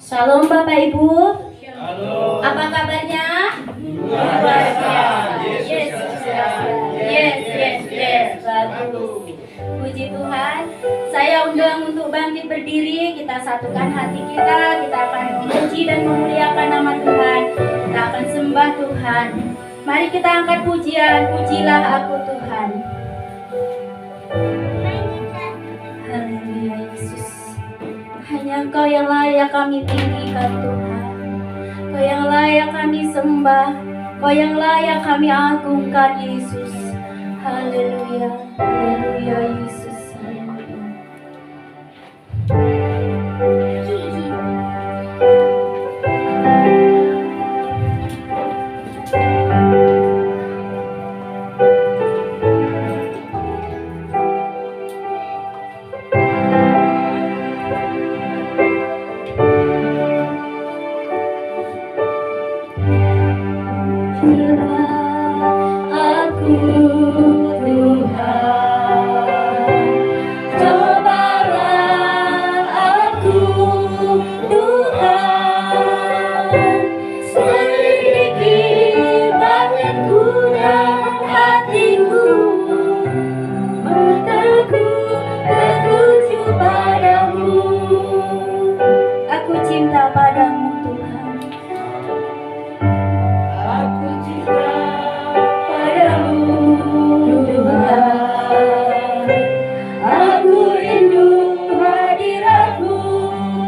Shalom Bapak Ibu. Halo. Apa kabarnya? Luar biasa. Yes. Bagus. Puji Tuhan. Saya undang untuk bangkit berdiri. Kita satukan hati kita. Kita akan memuji dan memuliakan nama Tuhan. Kita akan sembah Tuhan. Mari kita angkat pujian. Pujilah aku Tuhan. Haleluya Yesus. Hanya Engkau yang layak kami tinggikan Tuhan. Kau yang layak kami sembah, Kau yang layak kami agungkan Yesus. Haleluya, haleluya Yesus. Haleluya. Aku Tuhan, cobalah aku Tuhan, selidiki batinku dan hatiku, mataku tertuju padamu. Aku cinta padamu Tuhan. Aku cinta Padamu Tuhan, aku rindu hadiratmu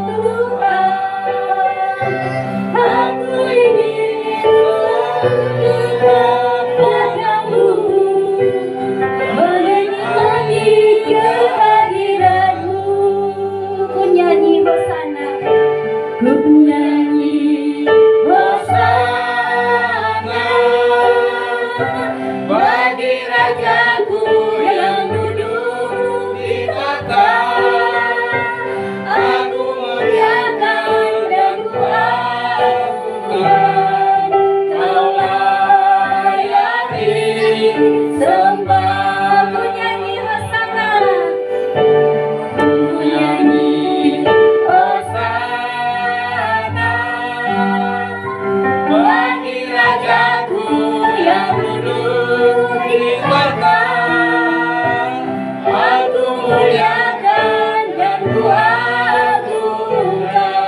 Tuhan. Aku ingin dekat padamu, menikmati kehadiratmu. Ku nyanyi hosana, ku nyanyi hosana bagi Rajaku yang duduk di tahta. Aku muliakan dan ku agungkan, Kau layak disembah. Ku nyanyi hosana, ku nyanyi hosana bagi Rajaku yang duduk di tahta. Aku muliakan dan ku agungkan,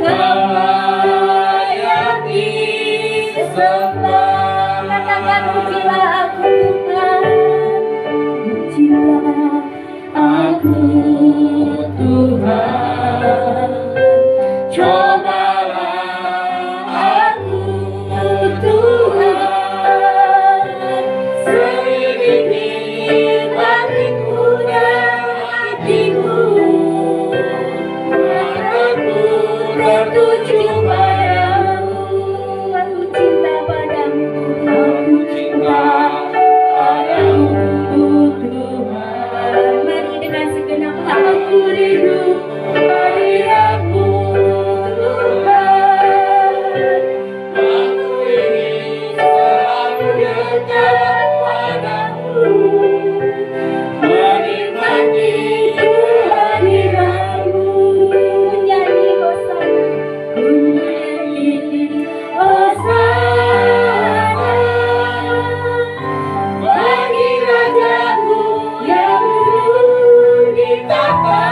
Kau layak disembah. Katakan pujilah aku Tuhan, pujilah aku Tuhan. Cobalah aku Tuhan, selidiki batinku dan hatiku, mataku tertuju padamu. Aku cinta padamu Tuhan. Aku cinta Padamu Tuhan. Mari dengan segenap hati rindu hadiratmu Tuhan. Aku ingin selalu dekat padamu, Menikmati kehadiratmu. Ku nyanyi hosana, ku nyanyi hosana bagi Rajaku yang duduk di tahta.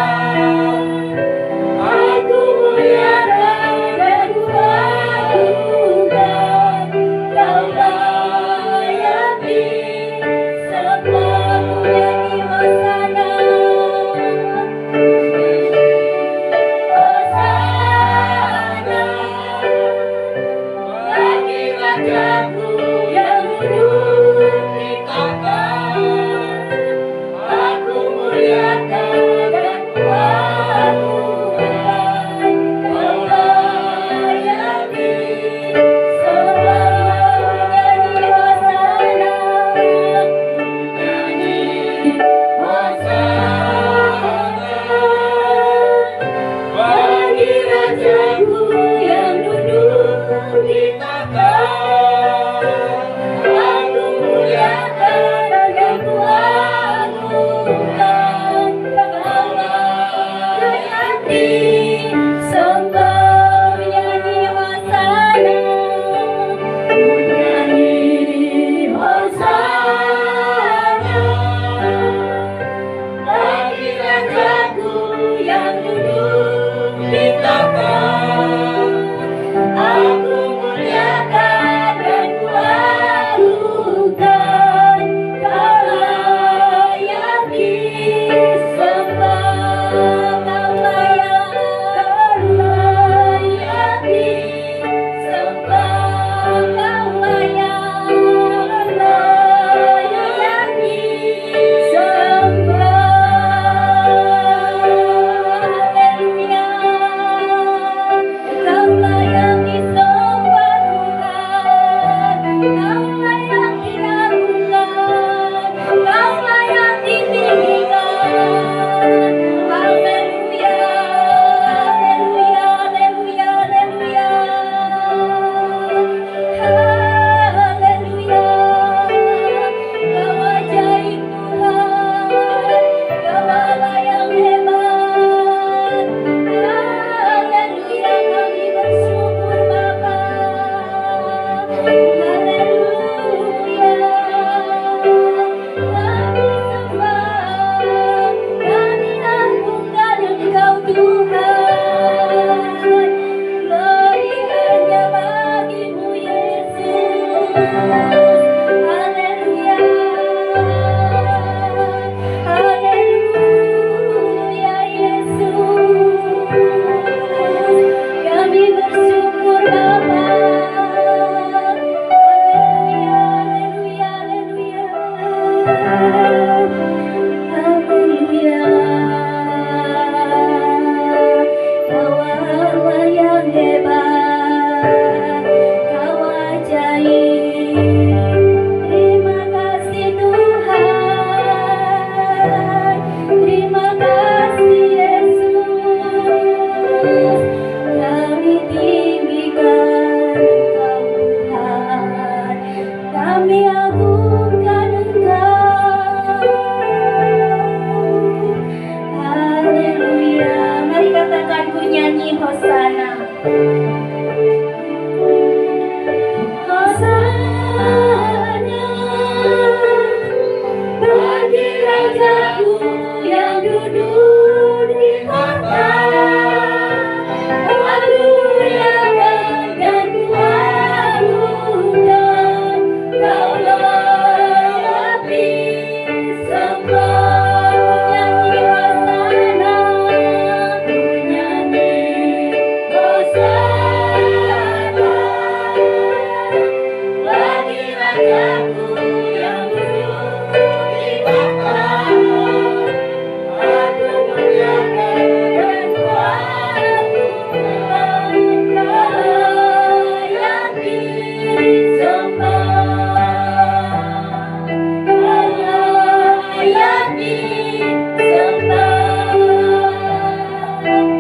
Hosana bagi Rajaku yang duduk di kota. Haleluya dan kuagungkan Kaulah lebih sembah. Nyanyi Hosana, ku nyanyi Hosana bagi Rajaku yang duduk di kota. Aku muliakan dan kuagungkan Kaulah yang disembah. Kaulah yang disembah.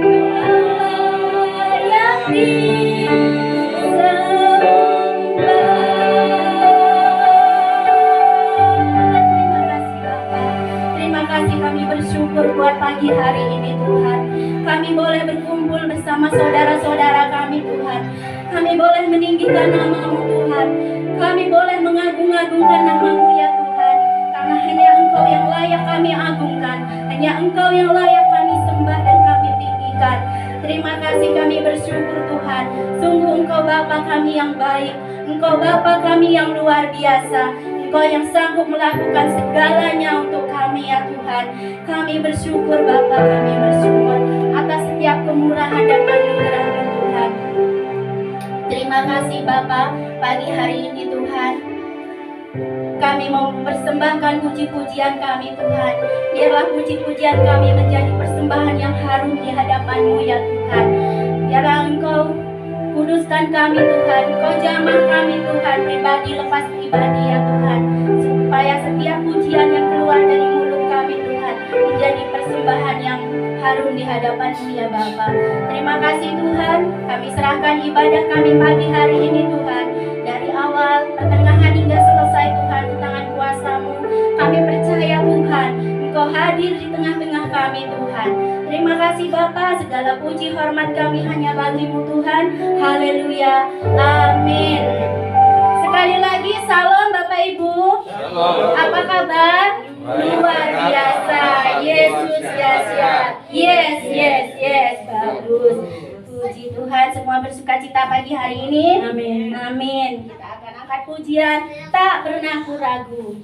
Kaulah yang Terima kasih kami bersyukur buat pagi hari ini Tuhan. Kami boleh berkumpul bersama saudara-saudara kami Tuhan. Kami boleh meninggikan nama-Mu Tuhan. Kami boleh mengagung-agungkan nama-Mu ya Tuhan. Karena hanya Engkau yang layak kami agungkan. Hanya Engkau yang layak kami sembah dan kami tinggikan. Terima kasih kami bersyukur Tuhan. Sungguh Engkau Bapa kami yang baik. Engkau Bapa kami yang luar biasa. Engkau yang sanggup melakukan segalanya untuk kami ya Tuhan. Kami bersyukur Bapa, kami bersyukur atas setiap kemurahan dan anugerah-Mu Tuhan. Terima kasih Bapa, pagi hari ini Tuhan. Kami mau mempersembahkan puji-pujian kami Tuhan. Biarlah puji-pujian kami menjadi persembahan yang harum di hadapan-Mu ya Tuhan. Biarlah Engkau kuduskan kami Tuhan, Engkau jamah kami Tuhan, pribadi lepas pribadi ya Tuhan. Supaya setiap pujian yang keluar dari mulut kami Tuhan menjadi persembahan yang harum di hadapan-Mu ya Bapa. Terima kasih Tuhan, kami serahkan ibadah kami pagi hari ini Tuhan. Dari awal, pertengahan hingga selesai Tuhan di tangan kuasa-Mu. Kami percaya Tuhan, Engkau hadir di tengah-tengah kami Tuhan. Terima kasih Bapa, segala puji hormat kami hanya bagi-Mu Tuhan. Haleluya, amin. Sekali lagi salam Bapak Ibu. Shalom. Apa kabar? Luar biasa. Yesus dahsyat. Yes, yes, yes. Bagus. Puji Tuhan, semua bersukacita pagi hari ini. Amin. Amin. Kita akan angkat pujian tak pernah ragu.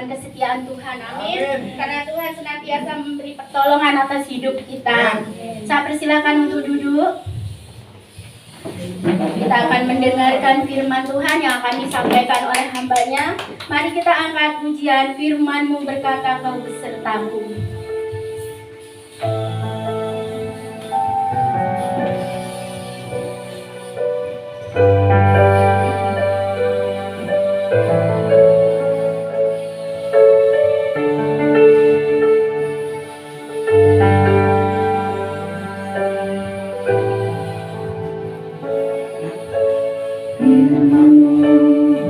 akan kesetiaan Tuhan. Amin. Amin. Karena Tuhan senantiasa memberi pertolongan atas hidup kita. Saya persilakan untuk duduk. Kita akan mendengarkan firman Tuhan yang akan disampaikan oleh hamba-Nya. Mari kita angkat pujian firman-Mu berkata Kau besertaku.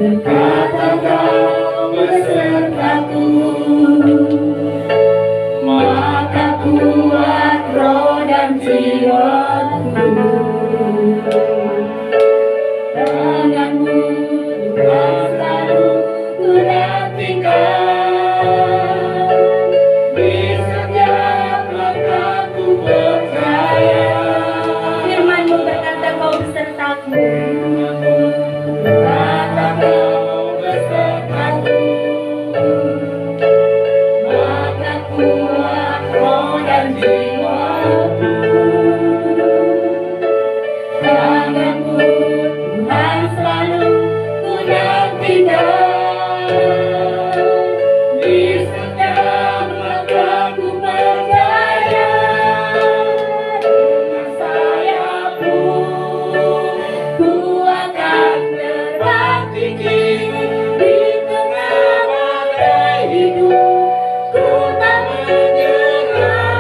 Berkata Kau besertaku, maka kuat roh dan jiwaku. Tangan-Mu Tuhan selalu ku nantikan, di setiap langkahku percaya. Firman-Mu berkata Kau besertaku. Berkata Kau besertaku, maka kuat roh dan jiwaku. Tangan-Mu Tuhan selalu ku nantikan, di setiap langkahku percaya. Dengan sayap-Mu ku akan terbang tinggi di tengah badai hidup. Ku tak menyerah,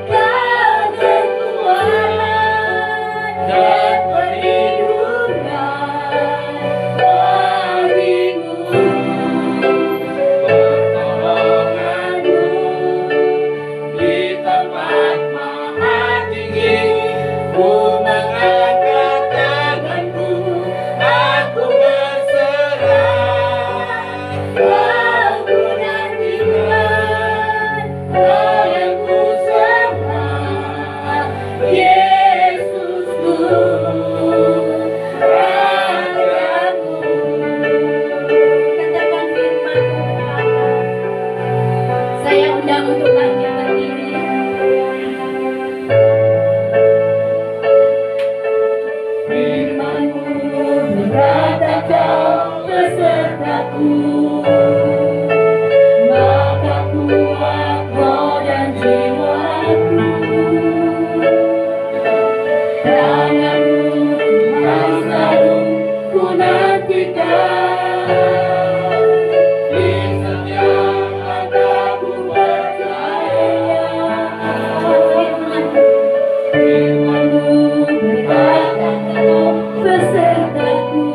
Kau kekuatan dan perlindungan bagiku. Pertolongan-Mu di tempat maha tinggi. Ku mengangkat tanganku, aku berserah. Kau ku nantikan, Kau yang ku sembah, Yesusku, Rajaku. Katakan firman-Mu berkata, saya undang untuk bangkit berdiri. Firman-Mu berkata Kau besertaku, maka kuat roh dan jiwaku. Tangan-Mu Tuhan selalu ku nantikan, di setiap langkahku percaya. Firman-Mu berkata Kau besertaku,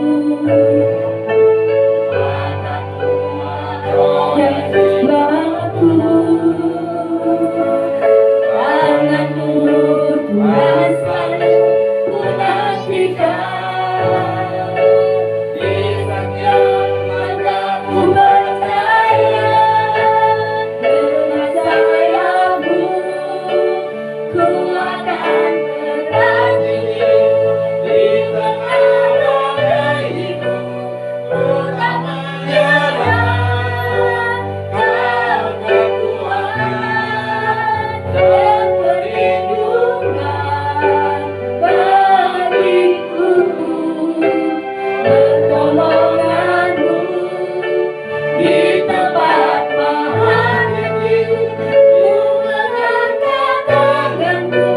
maka kuat roh dan jiwaku. Tangan-Mu Tuhan selalu ku nantikan, di setiap langkahku percaya. Dengan sayap-Mu ku akan terbang tinggi di tengah badai hidup. Ku tak menyerah, Kau kekuatan dan perlindungan bagiku. Pertolongan-Mu di tempat maha tinggi. Ku mengangkat tangan-Ku,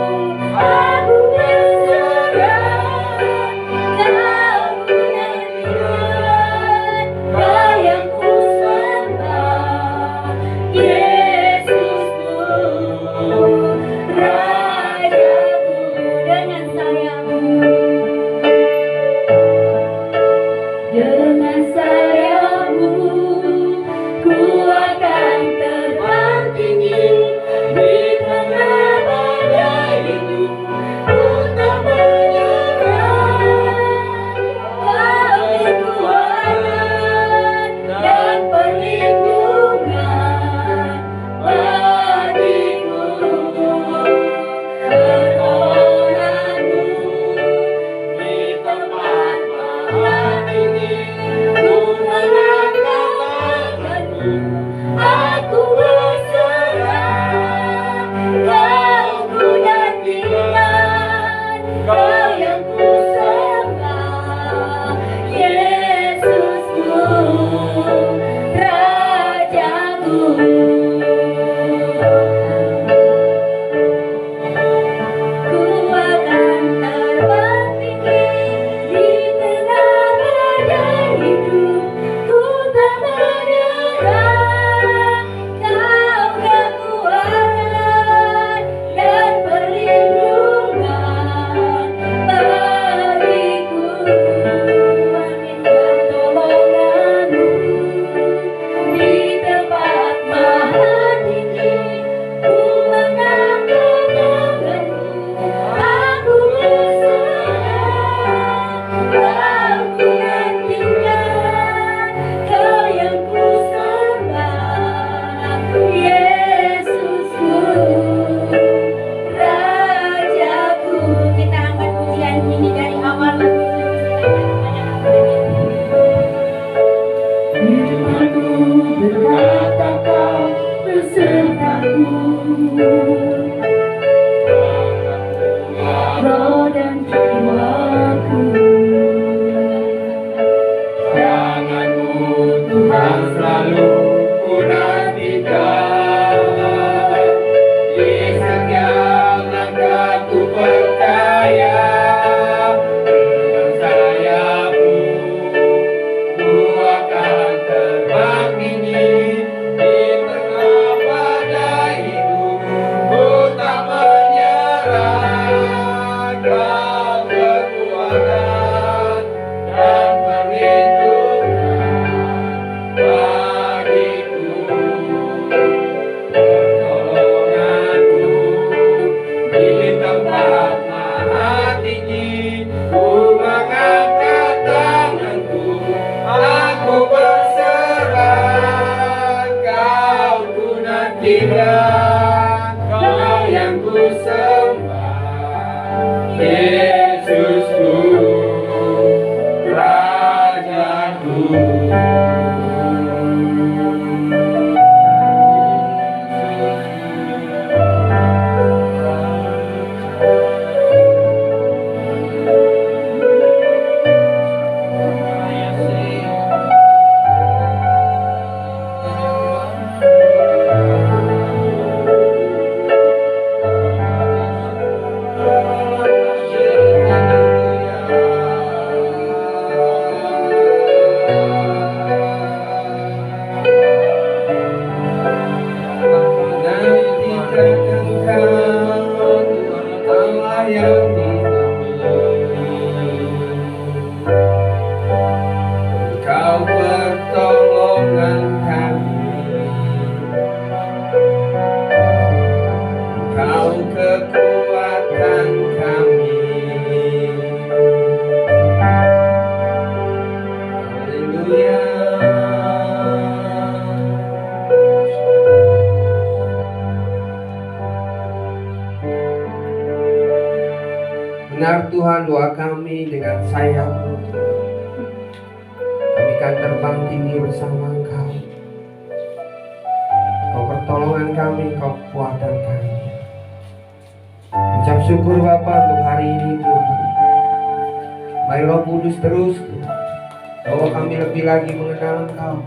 Benar Tuhan, doa kami dengan sayap-Mu Tuhan. Kami akan terbang tinggi bersama Engkau. Kau pertolongan kami, Kau kekuatan kami. Ucap syukur Bapa untuk hari ini Tuhan. Mari Roh Kudus terus Tuhan, bawa kami lebih lagi mengenal Engkau.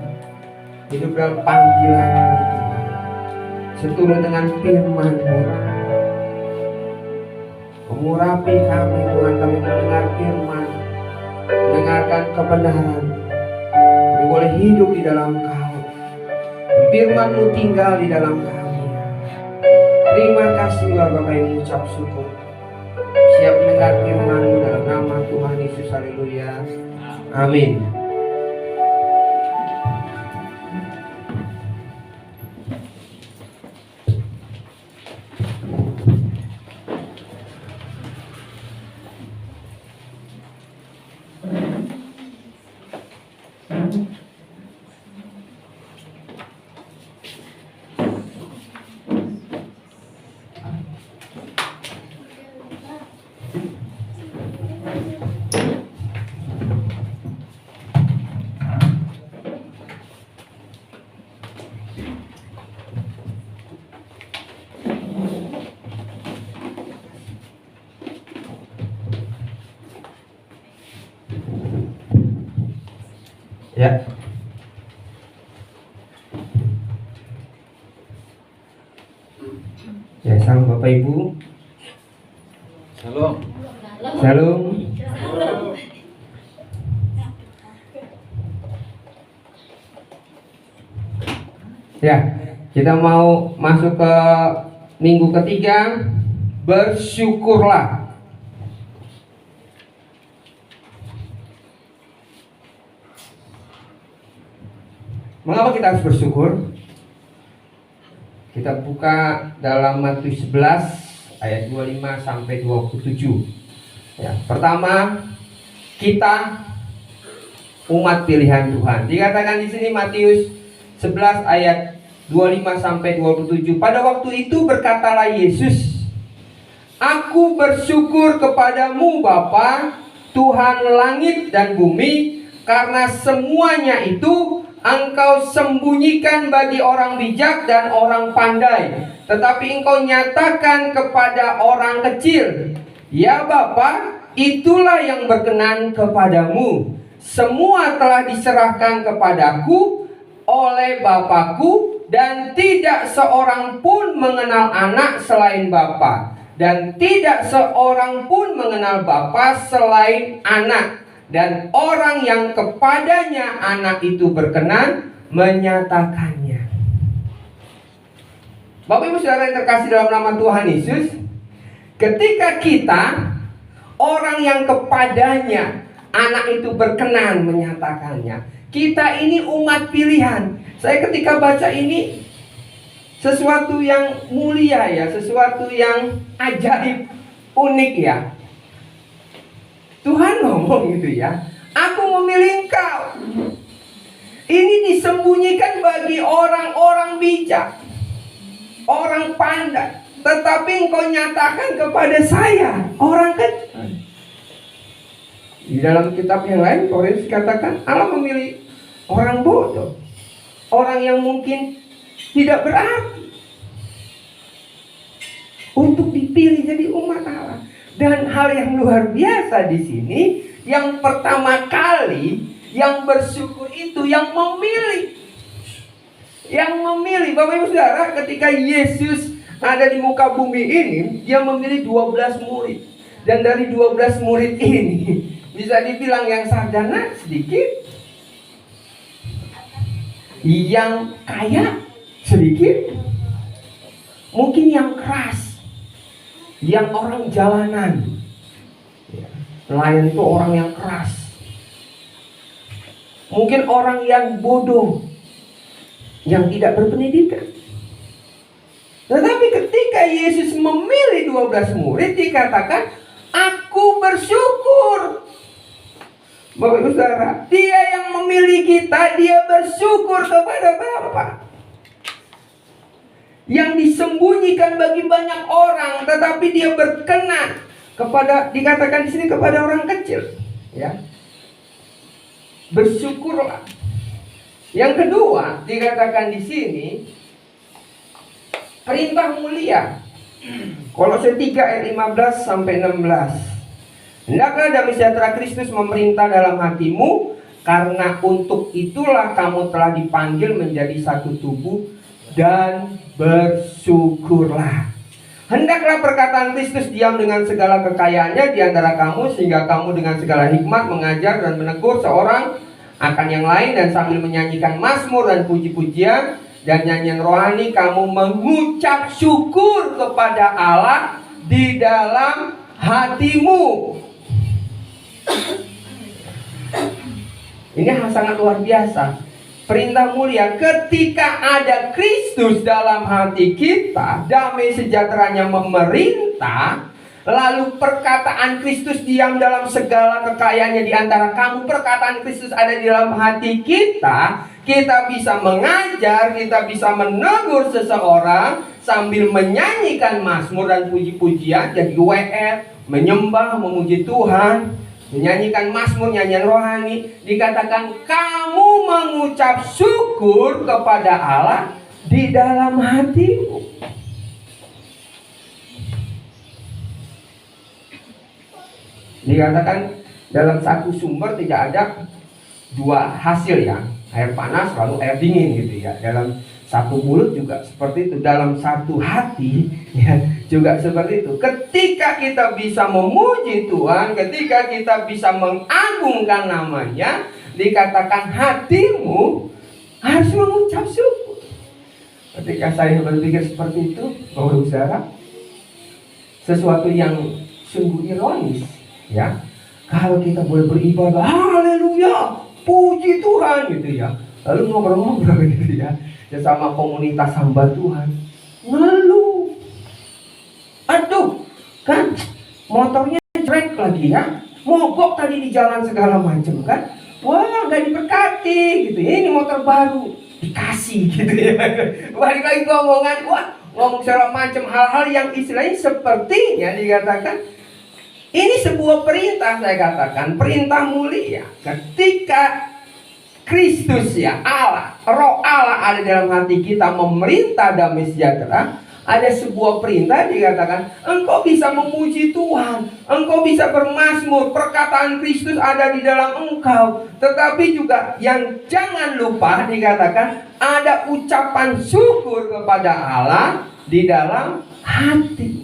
Hidup dalam panggilan-Mu Tuhan, seturut dengan firman-Mu Tuhan. Mengurapi kami Tuhan, kami mendengar firman, mendengarkan kebenaran. Kami boleh hidup di dalam Kau. Firman-Mu tinggal di dalam kami. Terima kasih Bapa, kami mengucap syukur. Siap mendengar firman-Mu dalam nama Tuhan Yesus. Haleluya. Amin. Ya. Ya, salam Bapak Ibu. Shalom. Shalom. Ya, kita mau masuk ke minggu ketiga. Bersyukurlah. Mengapa kita harus bersyukur? Kita buka dalam Matius 11 ayat 25 sampai 27. Ya, pertama, kita umat pilihan Tuhan. Dikatakan di sini Matius 11 ayat 25 sampai 27. Pada waktu itu berkatalah Yesus, "Aku bersyukur kepadamu Bapa, Tuhan langit dan bumi, karena semuanya itu Engkau sembunyikan bagi orang bijak dan orang pandai, tetapi Engkau nyatakan kepada orang kecil. Ya Bapa, itulah yang berkenan kepadamu. Semua telah diserahkan kepadaku oleh Bapakku, dan tidak seorang pun mengenal anak selain Bapa, dan tidak seorang pun mengenal Bapa selain anak, dan orang yang kepadanya anak itu berkenan menyatakannya." Bapak Ibu Saudara yang terkasih dalam nama Tuhan Yesus, ketika kita orang yang kepadanya anak itu berkenan menyatakannya, kita ini umat pilihan. Saya ketika baca ini sesuatu yang mulia ya, sesuatu yang ajaib, unik ya. Tuhan ngomong gitu ya, "Aku memilih engkau." Ini disembunyikan bagi orang-orang bijak, orang pandai, tetapi engkau nyatakan kepada saya, orang kecil. Di dalam kitab yang lain Korintus katakan Allah memilih orang bodoh, orang yang mungkin tidak berarti, untuk dipilih jadi umat Allah. Dan hal yang luar biasa di sini, yang pertama kali yang bersyukur itu yang memilih. Yang memilih, Bapak Ibu Saudara, ketika Yesus ada di muka bumi ini, dia memilih 12 murid. Dan dari 12 murid ini, bisa dibilang yang sarjana sedikit, yang kaya sedikit, mungkin yang keras, yang orang jalanan. Nelayan itu orang yang keras. Mungkin orang yang bodoh, yang tidak berpendidikan. Tetapi ketika Yesus memilih 12 murid, dikatakan, "Aku bersyukur." Bapak Ibu Saudara, dia yang memilih kita, dia bersyukur kepada Bapa. Yang disembunyikan bagi banyak orang, tetapi dia berkenan dikatakan di sini kepada orang kecil, ya. Bersyukurlah. Yang kedua, dikatakan di sini perintah mulia. Kolose 3 ayat 15 sampai 16. Hendaklah damai sejahtera Kristus memerintah dalam hatimu, karena untuk itulah kamu telah dipanggil menjadi satu tubuh, dan bersyukurlah. Hendaklah perkataan Kristus diam dengan segala kekayaannya di antara kamu, sehingga kamu dengan segala hikmat mengajar dan menegur seorang akan yang lain, dan sambil menyanyikan mazmur dan puji-pujian dan nyanyian rohani kamu mengucap syukur kepada Allah di dalam hatimu. Ini sangat luar biasa. Perintah mulia, ketika ada Kristus dalam hati kita, damai sejahteranya memerintah, lalu perkataan Kristus diam dalam segala kekayaannya di antara kamu, perkataan Kristus ada di dalam hati kita, kita bisa mengajar, kita bisa menegur seseorang sambil menyanyikan mazmur dan puji-pujian, jadi WR, menyembah, memuji Tuhan, menyanyikan mazmur, nyanyian rohani. Dikatakan kamu mengucap syukur kepada Allah di dalam hatimu. Dikatakan dalam satu sumber tidak ada dua hasil, ya, air panas lalu air dingin gitu ya. Dalam satu mulut juga seperti itu, dalam satu hati ya juga seperti itu. Ketika kita bisa memuji Tuhan, ketika kita bisa mengagungkan namanya, dikatakan hatimu harus mengucap syukur. Ketika saya berpikir seperti itu, Bapak Saudara, sesuatu yang sungguh ironis, ya. Kalau kita boleh beribadah, haleluya, puji Tuhan gitu ya, lalu ngobrol-ngobrol gitu ya, sesama komunitas hamba Tuhan, lalu aduh kan motornya jelek lagi ya, mogok tadi di jalan segala macam kan, wah gak diberkati gitu ya, ini motor baru dikasih gitu ya. Balik lagi ke omongan, wah ngomong segala macam hal-hal yang istilahnya sepertinya dikatakan ini sebuah perintah, saya katakan perintah mulia. Ketika Kristus ya Allah, Roh Allah ada dalam hati kita memerintah damai sejahtera, ada sebuah perintah dikatakan engkau bisa memuji Tuhan, engkau bisa bermazmur, perkataan Kristus ada di dalam engkau. Tetapi juga yang jangan lupa dikatakan ada ucapan syukur kepada Allah di dalam hati.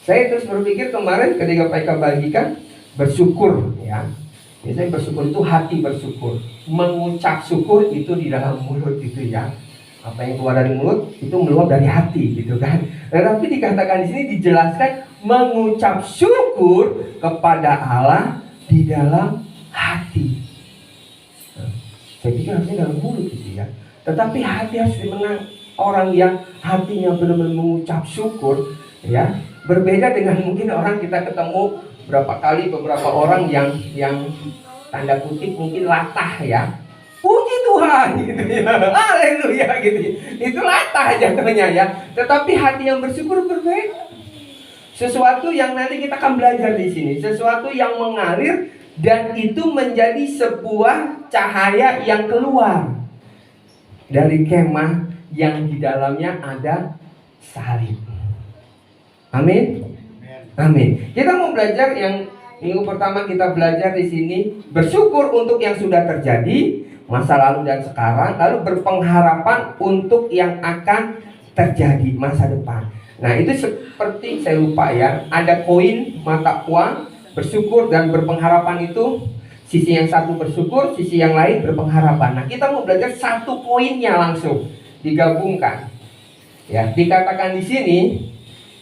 Saya terus berpikir kemarin ketika PK bagikan bersyukur ya. Biasanya bersyukur itu hati bersyukur, mengucap syukur itu di dalam mulut itu ya. Apa yang keluar dari mulut itu meluap dari hati gitu kan. Tetapi dikatakan di sini dijelaskan mengucap syukur kepada Allah di dalam hati. Nah, saya pikir harusnya dalam mulut gitu ya. Tetapi hati harus dimenang. Orang yang hatinya benar-benar mengucap syukur ya, berbeda dengan mungkin orang kita ketemu berapa kali beberapa orang yang tanda kutip mungkin latah ya, puji Tuhan gitu ya, haleluya gitu, itu latah jatuhnya ya. Tetapi hati yang bersyukur berbeda, sesuatu yang nanti kita akan belajar di sini, sesuatu yang mengalir dan itu menjadi sebuah cahaya yang keluar dari kemah yang di dalamnya ada salib. Amin. Amin. Kita mau belajar yang minggu pertama kita belajar di sini bersyukur untuk yang sudah terjadi masa lalu dan sekarang, lalu berpengharapan untuk yang akan terjadi masa depan. Nah, itu seperti saya lupa ya, ada koin mata uang bersyukur dan berpengharapan itu sisi yang satu bersyukur, sisi yang lain berpengharapan. Nah, kita mau belajar satu koinnya langsung digabungkan. Ya, dikatakan di sini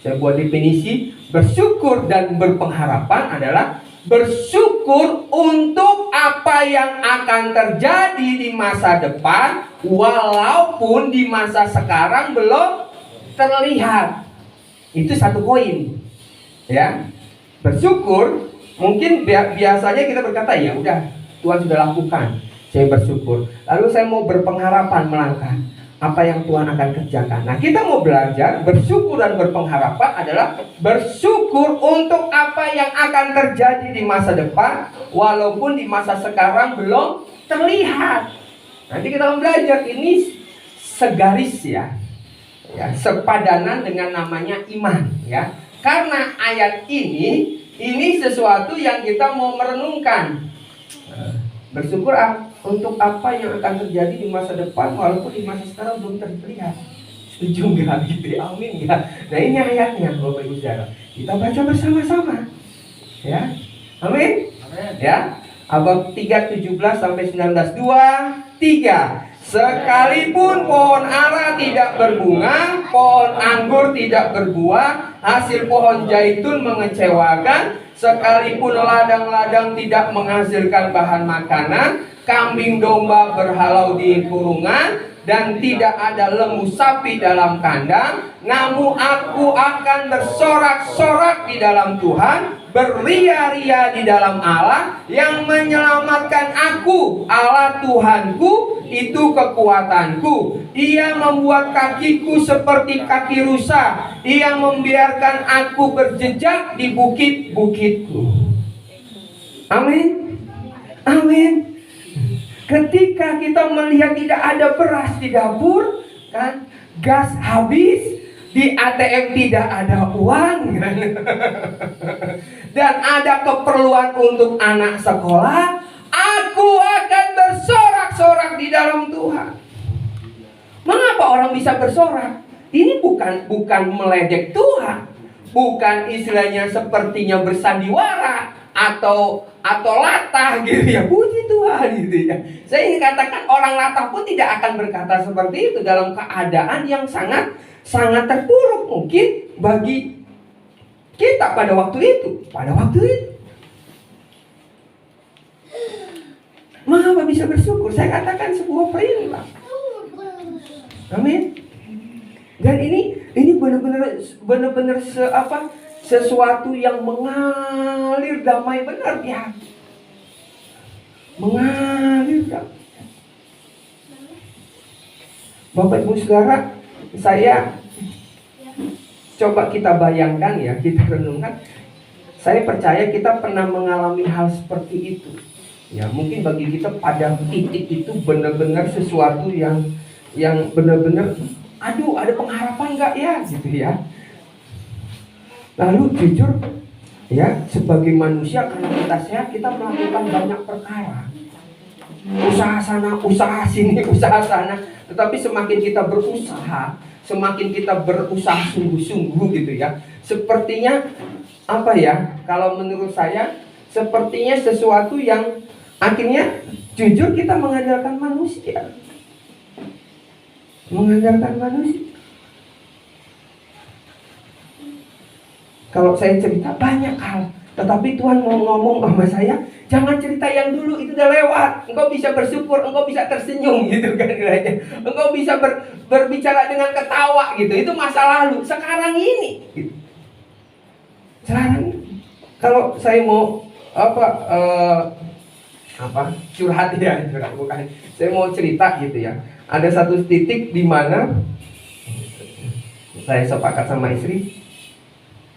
saya buat definisi, bersyukur dan berpengharapan adalah bersyukur untuk apa yang akan terjadi di masa depan walaupun di masa sekarang belum terlihat. Itu satu koin. Ya. Bersyukur mungkin biasanya kita berkata ya udah Tuhan sudah lakukan, saya bersyukur. Lalu saya mau berpengharapan melangkah. apa yang Tuhan akan kerjakan. Nah, kita mau belajar bersyukur dan berpengharapan adalah bersyukur untuk apa yang akan terjadi di masa depan, walaupun di masa sekarang belum terlihat. Nanti kita akan belajar ini segaris ya, sepadanan dengan namanya iman ya. Karena ayat ini sesuatu yang kita mau merenungkan. Bersyukur untuk apa yang akan terjadi di masa depan walaupun di masa sekarang belum terlihat. Setuju nggak gitu? Amin ya. Nah, ini ayatnya Bapak Ibu Saudara. Kita baca bersama-sama. Ya. Amin. Ya. Abad 3:17 sampai 19. 2, 3. Sekalipun pohon ara tidak berbunga, pohon anggur tidak berbuah, hasil pohon zaitun mengecewakan, sekalipun ladang-ladang tidak menghasilkan bahan makanan, kambing domba berhalau di kurungan, dan tidak ada lembu sapi dalam kandang, namun aku akan bersorak-sorak di dalam Tuhan, beria-ria di dalam Allah yang menyelamatkan aku. Allah Tuhanku itu kekuatanku. Ia membuat kakiku seperti kaki rusa. Ia membiarkan aku berjejak di bukit-bukitku. Amin. Amin. Ketika kita melihat tidak ada beras di dapur, kan, gas habis, di ATM tidak ada uang, kan? Dan ada keperluan untuk anak sekolah, aku akan bersorak-sorak di dalam Tuhan. Mengapa orang bisa bersorak? Ini bukan meledek Tuhan, bukan istilahnya sepertinya bersandiwara atau latah gitu ya, puji Tuhan gitu ya. Saya ingin katakan orang latah pun tidak akan berkata seperti itu dalam keadaan yang sangat terpuruk mungkin bagi kita pada waktu itu. Mengapa bisa bersyukur? Saya katakan sebuah perintah. Amin. Dan ini benar-benar sesuatu yang mengalir damai benar ya. Mengalir damai. Bapak Ibu Saudara, saya coba kita bayangkan ya, kita renungkan. Saya percaya kita pernah mengalami hal seperti itu. Ya, mungkin bagi kita pada titik itu benar-benar sesuatu yang benar-benar, aduh, ada pengharapan nggak ya, gitu ya. Lalu jujur, ya, sebagai manusia karena kita sehat, kita melakukan banyak perkara. Usaha sana, usaha sini, usaha sana. Tetapi semakin kita berusaha, semakin kita berusaha sungguh-sungguh gitu ya. Sepertinya apa ya? Kalau menurut saya, sepertinya sesuatu yang akhirnya jujur kita mengandalkan manusia. Kalau saya cerita banyak hal, tetapi Tuhan mau ngomong sama saya, jangan cerita yang dulu, itu udah lewat. Engkau bisa bersyukur, engkau bisa tersenyum gitu kan. Engkau bisa berbicara dengan ketawa gitu. Itu masa lalu. Sekarang ini gitu. Sekarang ini. Kalau saya mau curhat bukan. Saya mau cerita gitu ya. Ada satu titik di mana saya sepakat sama istri,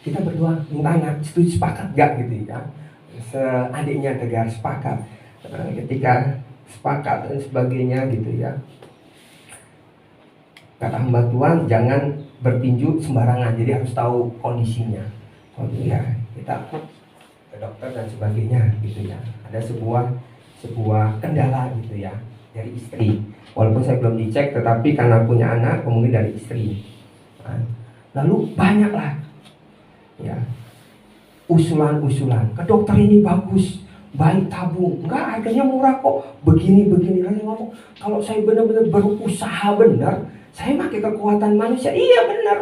kita berdua tanya, sepakat gak gitu ya. Adiknya tegar sepakat. Ketika sepakat dan sebagainya gitu ya, kata hamba Tuhan, jangan bertinju sembarangan, jadi harus tahu kondisinya. Oh ya, kita ke dokter dan sebagainya gitu ya. Ada sebuah kendala gitu ya dari istri. Walaupun saya belum dicek, tetapi karena punya anak, kemudian dari istri. Lalu banyaklah ya usulan ke dokter, ini bagus, baik tabung, enggak, harganya murah kok, begini lalu ngomong, kalau saya benar-benar berusaha benar, saya pakai kekuatan manusia. Iya benar,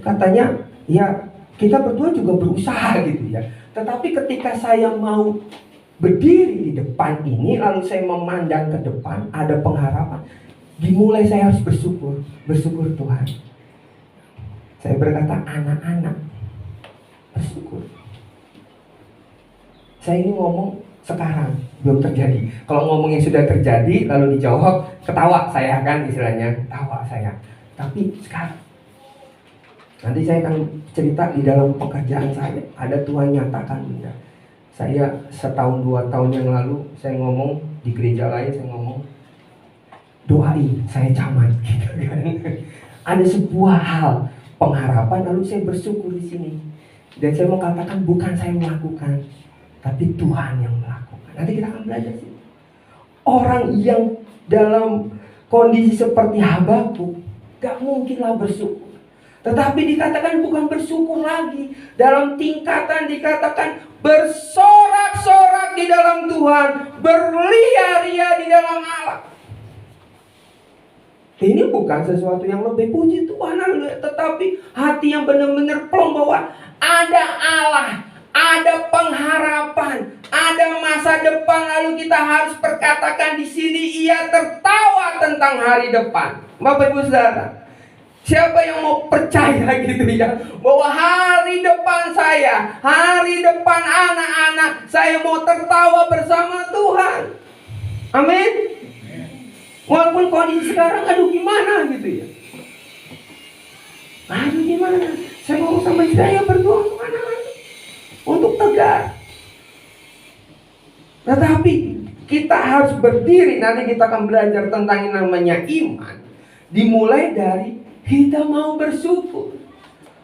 katanya ya, kita berdua juga berusaha gitu ya. Tetapi ketika saya mau berdiri di depan ini, lalu saya memandang ke depan, ada pengharapan, dimulai saya harus bersyukur Tuhan. Saya berkata, anak-anak bersyukur. Saya ini ngomong sekarang, belum terjadi. Kalau ngomong yang sudah terjadi lalu dijawab, ketawa saya kan istilahnya, ketawa saya. Tapi sekarang, nanti saya akan cerita di dalam pekerjaan saya, ada Tuhan nyatakan benda. Saya setahun 2 tahun yang lalu saya ngomong di gereja lain, saya ngomong doain saya camat gitu kan. Ada sebuah hal pengharapan, lalu saya bersyukur di sini. Dan saya mau katakan bukan saya melakukan, tapi Tuhan yang melakukan. Nanti kita akan belajar sih. Orang yang dalam kondisi seperti Habakuk gak mungkinlah bersyukur. Tetapi dikatakan bukan bersyukur lagi, dalam tingkatan dikatakan bersorak-sorak di dalam Tuhan, berlia-lia di dalam Allah. Ini bukan sesuatu yang lebih, puji Tuhan, tetapi hati yang benar-benar plong bahwa ada Allah, ada pengharapan, ada masa depan. Lalu kita harus perkatakan di sini, ia tertawa tentang hari depan. Bapak Ibu Saudara, siapa yang mau percaya gitu ya, bahwa hari depan saya, hari depan anak-anak saya mau tertawa bersama Tuhan. Amin. Walaupun kondisi sekarang aduh gimana gitu ya. Aduh gimana. Saya mau sama istri berdoa untuk anak-anak, untuk tegar. Tetapi kita harus berdiri. Nanti kita akan belajar tentang yang namanya iman. Dimulai dari kita mau bersyukur.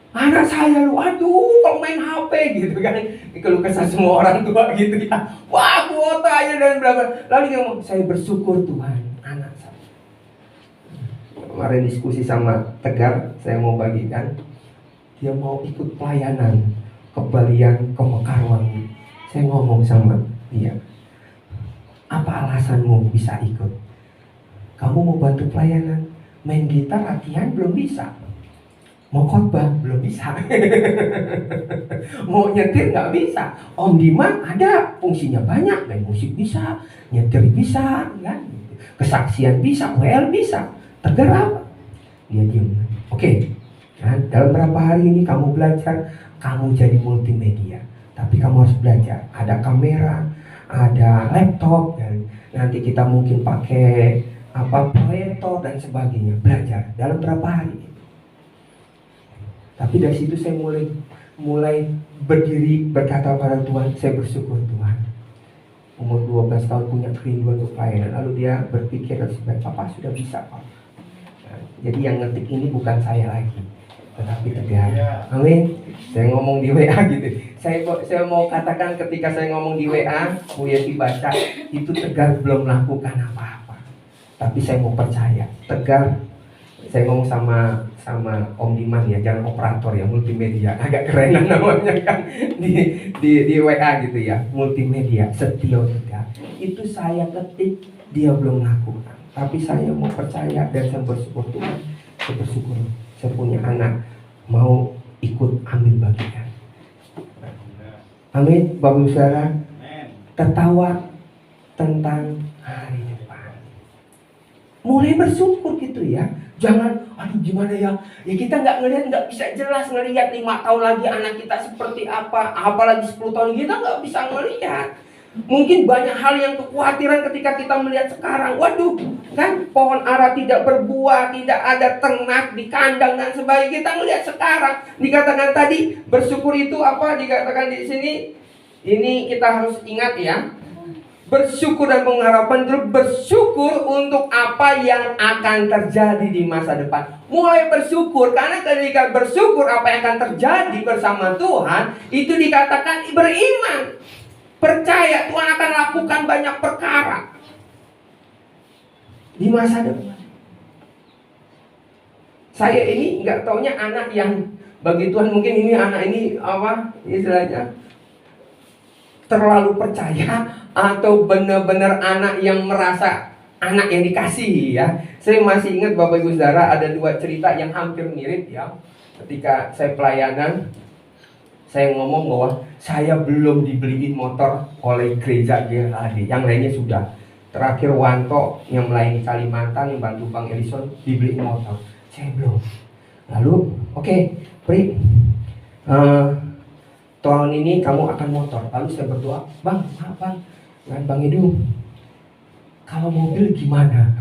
Anak saya lu, aduh kalau main HP gitu kan. Kalau kesal semua orang tua gitu ya. Wah kuotanya dan berapa. Lalu dia ngomong, saya bersyukur Tuhan. Anak saya. Kemarin diskusi sama Tegar, saya mau bagikan. Dia mau ikut pelayanan kembalian ke Mekarwangi. Saya ngomong sama dia, apa alasanmu bisa ikut? Kamu mau bantu pelayanan, main gitar latihan belum bisa, mau khotbah belum bisa, mau nyetir nggak bisa. Om Diman ada fungsinya banyak, main musik bisa, nyetir bisa, kan? Kesaksian bisa, WL bisa. Tegar apa? Dia diam. Oke. Kan? Dalam berapa hari ini kamu belajar, kamu jadi multimedia. Tapi kamu harus belajar. Ada kamera, ada laptop, dan nanti kita mungkin pakai proyektor dan sebagainya. Belajar. Dalam berapa hari? Tapi dari situ saya mulai berdiri berkata pada Tuhan, saya bersyukur Tuhan. Umur 12 tahun punya kerinduan untuk pelayanan. Lalu dia berpikir, Papa sudah bisa Pak. Jadi yang ngetik ini bukan saya lagi, tetapi Tegar. Amin. Saya ngomong di WA gitu. Saya mau katakan ketika saya ngomong di WA, Bu Yeti baca, itu Tegar belum melakukan apa-apa. Tapi saya mau percaya, Tegar. Saya ngomong sama Om Diman ya, jangan operator ya, multimedia. Agak kerenan namanya kan di WA gitu ya, multimedia. Setio Tegar. Itu saya ketik, dia belum melakukan. Tapi saya mau percaya dan saya bersyukur Tuhan. Saya bersyukur saya punya anak mau ikut ambil bagian. Amin. Bapak Saudara, tertawa tentang hari depan. Mulai bersyukur gitu ya. Jangan, aduh gimana ya. Ya kita nggak bisa jelas ngelihat 5 tahun lagi anak kita seperti apa. Apalagi 10 tahun kita nggak bisa ngelihat. Mungkin banyak hal yang kekhawatiran ketika kita melihat sekarang. Waduh, kan pohon ara tidak berbuah, tidak ada ternak di kandang dan sebagainya. Kita melihat sekarang. Dikatakan tadi bersyukur itu apa? Dikatakan di sini. Ini kita harus ingat ya. Bersyukur dan pengharapan itu bersyukur untuk apa yang akan terjadi di masa depan. Mulai bersyukur karena ketika bersyukur apa yang akan terjadi bersama Tuhan itu dikatakan beriman. Percaya Tuhan akan lakukan banyak perkara di masa depan. Saya ini nggak taunya anak yang bagi Tuhan mungkin ini anak ini apa istilahnya terlalu percaya atau benar-benar anak yang merasa anak yang dikasihi ya. Saya masih ingat Bapak Ibu Saudara ada 2 cerita yang hampir mirip ya. Ketika saya pelayanan, saya ngomong bahwa saya belum dibeliin motor oleh gereja GLAD. Yang lainnya sudah. Terakhir Wanto yang melayani Kalimantan, yang bantu Bang Elison, dibeliin motor. Saya belum. Lalu, oke, Pri, tahun ini kamu akan motor. Lalu saya berdoa, Bang, Kan Bang Edu, kalau mobil gimana?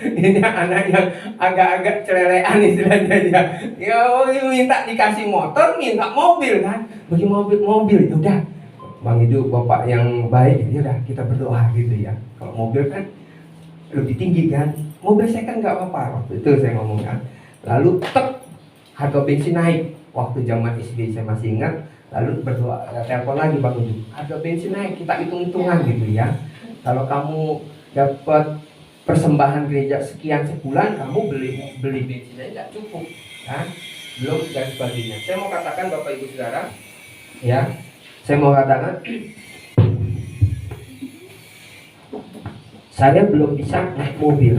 Ini anak yang agak-agak celelean istilahnya dia. Ya minta dikasih motor, minta mobil kan. Bagi mobil ya udah. Bang Edu bapak yang baik, ya udah kita berdoa gitu ya. Kalau mobil kan lebih tinggi kan. Mobil saya kan nggak apa-apa waktu itu saya ngomong kan. Lalu harga bensin naik. Waktu zaman SD saya masih ingat. Lalu berdoa, telepon lagi Bang Edu, harga bensin naik, kita hitung-hitungan gitu ya. Kalau kamu dapat persembahan gereja sekian sebulan, kamu beli bensinnya nggak cukup, kan? Belum dan sebagainya. Saya mau katakan Bapak Ibu Saudara, ya, saya mau katakan, saya belum bisa naik mobil,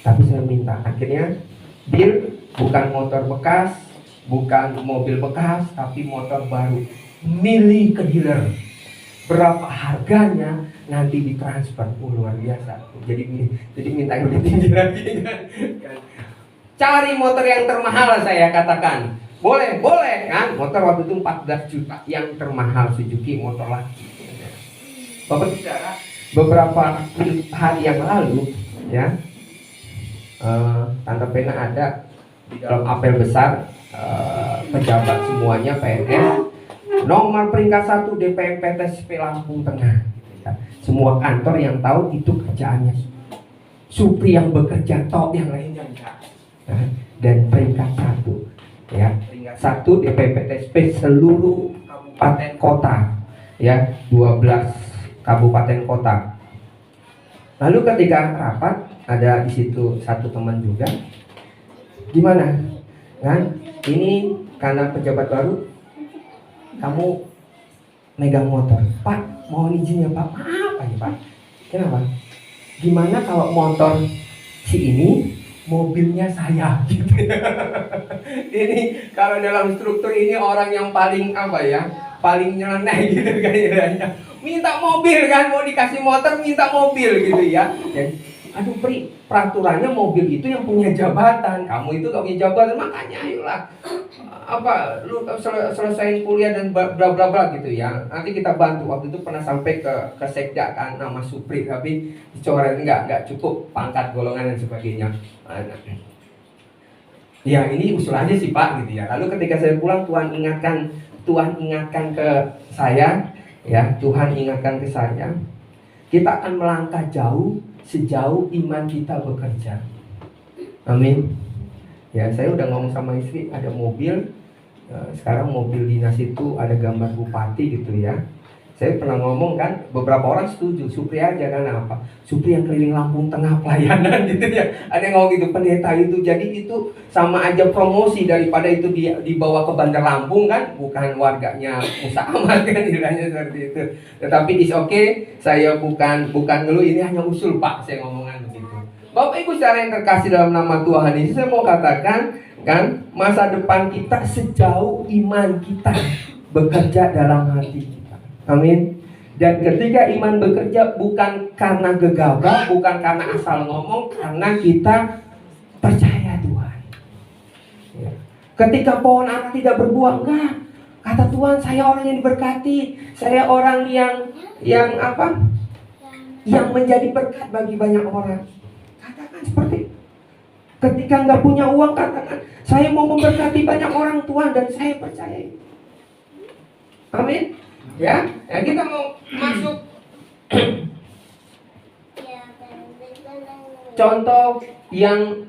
tapi saya minta. Akhirnya deal bukan motor bekas, bukan mobil bekas, tapi motor baru, milih ke dealer. Berapa harganya nanti ditransfer. Luar biasa. Jadi minta yang lebih tinggi lagi kan. Cari motor yang termahal, saya katakan. Boleh kan. Motor waktu itu 14 juta yang termahal, Suzuki motor laki. Bapak bicara beberapa hari yang lalu ya, Tante Pena ada di dalam apel besar, pejabat semuanya PNS. Nomor peringkat 1 DPM PTSP Lampung Tengah. Semua kantor yang tahu itu kerjaannya Supri yang bekerja, top yang lainnya enggak. Dan peringkat 1 ya, peringkat 1 DPM PTSP seluruh kabupaten kota ya, 12 kabupaten kota. Lalu ketika rapat ada di situ satu teman juga. Gimana? Kan ini karena pejabat baru, kamu megang motor. Pak, mohon izin ya Pak. Apa ya Pak? Kenapa? Gimana kalau motor si ini, mobilnya saya gitu. Ini kalau dalam struktur ini orang yang paling apa ya, paling nyeleneh gitu kayaknya. Minta mobil kan, mau dikasih motor minta mobil gitu ya. Dan aduh Pri, peraturannya mobil itu yang punya jabatan, kamu itu gak punya jabatan, makanya ayolah apa lu selesaiin kuliah dan bla bla bla gitu ya. Nanti kita bantu. Waktu itu pernah sampai ke sekda kan, nama Supri, tapi dicoret enggak cukup pangkat, golongan dan sebagainya. Ya ini usulannya sih Pak gitu ya. Lalu ketika saya pulang, Tuhan ingatkan ke saya ya, Tuhan ingatkan ke saya, kita akan melangkah jauh sejauh iman kita bekerja. Amin. Ya, saya udah ngomong sama istri, ada mobil, sekarang mobil dinas itu ada gambar bupati gitu ya. Saya pernah ngomong kan, beberapa orang setuju, Supri aja kan apa? Supri yang keliling Lampung Tengah pelayanan gitu ya. Ada yang ngomong gitu, pendeta itu. Jadi itu sama aja promosi daripada itu dibawa ke Bandar Lampung kan, bukan warganya Musa Ahmad kan, istilahnya seperti itu. Tetapi is okay, saya bukan ngeluh, ini hanya usul Pak, saya ngomongan begitu. Bapak Ibu saudara yang terkasih dalam nama Tuhan Yesus, saya mau katakan kan, masa depan kita sejauh iman kita bekerja dalam hati kita. Amin. Dan ketika iman bekerja bukan karena gegabah, bukan karena asal ngomong, karena kita percaya Tuhan. Ya. Ketika pohon ara tidak berbuah, enggak. Kata Tuhan, saya orang yang diberkati, saya orang yang apa? Yang menjadi berkat bagi banyak orang. Katakan seperti itu. Ketika nggak punya uang, katakan saya mau memberkati banyak orang Tuhan dan saya percaya itu. Amin. Ya, kita mau masuk contoh yang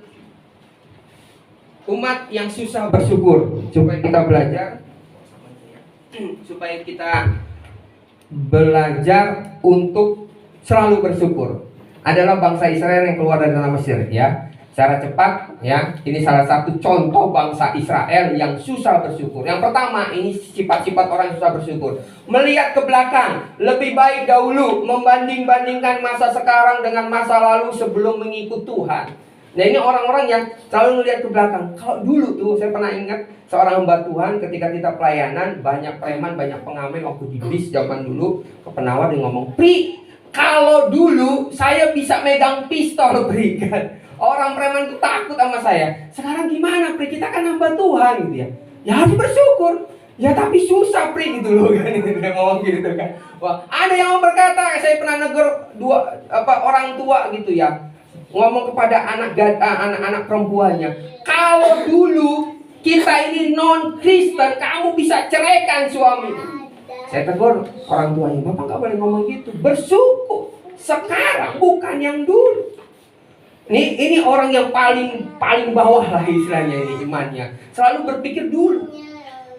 umat yang susah bersyukur, supaya kita belajar untuk selalu bersyukur. Adalah bangsa Israel yang keluar dari tanah Mesir ya. Secara cepat ya, ini salah satu contoh bangsa Israel yang susah bersyukur. Yang pertama, ini sifat-sifat orang yang susah bersyukur. Melihat ke belakang, lebih baik dahulu membanding-bandingkan masa sekarang dengan masa lalu sebelum mengikut Tuhan. Nah, ini orang-orang yang selalu melihat ke belakang. Kalau dulu tuh, saya pernah ingat seorang hamba Tuhan ketika kita pelayanan, banyak preman, banyak pengamen waktu di bis zaman dulu, ke penawar dia ngomong, "Pri, kalau dulu saya bisa megang pistol, Pri." Kan? Orang preman itu takut sama saya. Sekarang gimana, Pri? Kita kan hamba Tuhan gitu ya. Ya harus bersyukur. Ya tapi susah Pri gitu loh kan, dia ngomong gitu kan. Wah, ada yang berkata, saya pernah negur orang tua gitu ya, ngomong kepada anak-anak perempuannya, kalau dulu kita ini non Kristen, kamu bisa ceraikan suami. Saya tegur orang tuanya, bapak nggak boleh ngomong gitu, bersyukur sekarang bukan yang dulu. Ini orang yang paling bawah lah istilahnya ini imannya, selalu berpikir dulu.